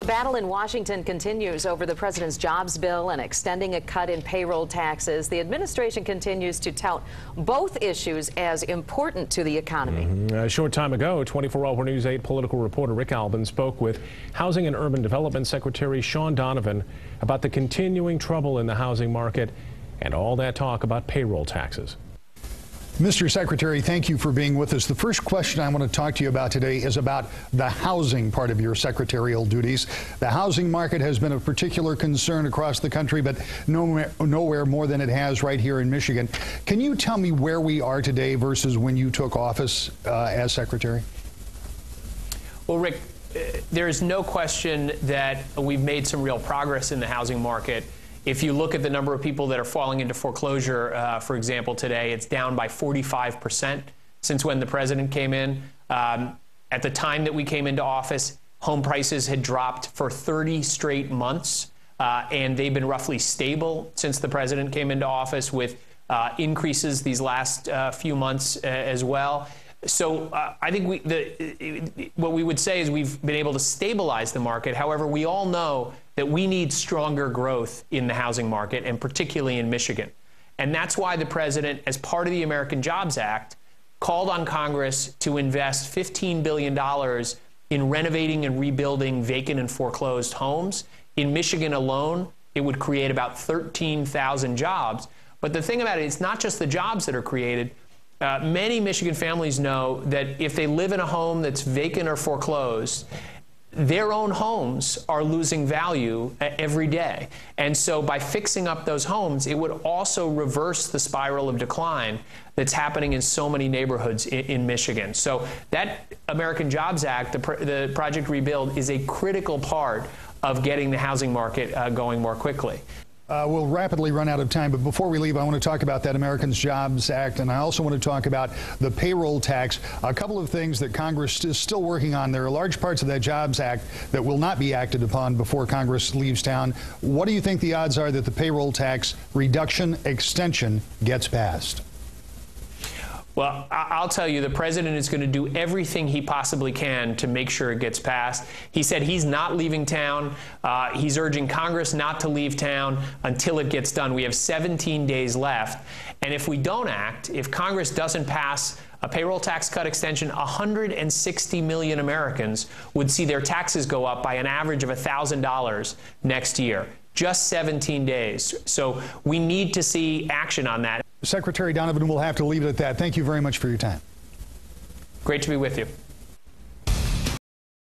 Battle in Washington continues over the president's jobs bill and extending a cut in payroll taxes. The administration continues to tout both issues as important to the economy. A short time ago, 24-Hour News 8 political reporter Rick Albin spoke with Housing and Urban Development Secretary Sean Donovan about the continuing trouble in the housing market and all that talk about payroll taxes. Mr. Secretary, thank you for being with us. The first question I want to talk to you about today is about the housing part of your secretarial duties. The housing market has been of particular concern across the country, but nowhere more than it has right here in Michigan. Can you tell me where we are today versus when you took office as Secretary? Well, Rick, there is no question that we've made some real progress in the housing market. If you look at the number of people that are falling into foreclosure, for example, today, it's down by 45% since when the president came in. At the time that we came into office, home prices had dropped for 30 straight months, and they've been roughly stable since the president came into office, with increases these last few months as well. So I think what we would say is we've been able to stabilize the market. However, we all know that we need stronger growth in the housing market, and particularly in Michigan. And that's why the president, as part of the American Jobs Act, called on Congress to invest $15 billion in renovating and rebuilding vacant and foreclosed homes. In Michigan alone, it would create about 13,000 jobs. But the thing about it, it's not just the jobs that are created. Many Michigan families know that if they live in a home that's vacant or foreclosed, their own homes are losing value every day. And so by fixing up those homes, it would also reverse the spiral of decline that's happening in so many neighborhoods in Michigan. So that American Jobs Act, the Project Rebuild, is a critical part of getting the housing market going more quickly. We'll rapidly run out of time, but before we leave, I want to talk about that Americans Jobs Act, and I also want to talk about the payroll tax. A couple of things that Congress is still working on. There are large parts of that Jobs Act that will not be acted upon before Congress leaves town. What do you think the odds are that the payroll tax reduction extension gets passed? Well, I'll tell you, the president is going to do everything he possibly can to make sure it gets passed. He said he's not leaving town. He's urging Congress not to leave town until it gets done. We have 17 days left. And if we don't act, if Congress doesn't pass a payroll tax cut extension, 160 million Americans would see their taxes go up by an average of $1,000 next year. Just 17 days. So we need to see action on that. Secretary Donovan, we'll have to leave it at that. Thank you very much for your time. Great to be with you.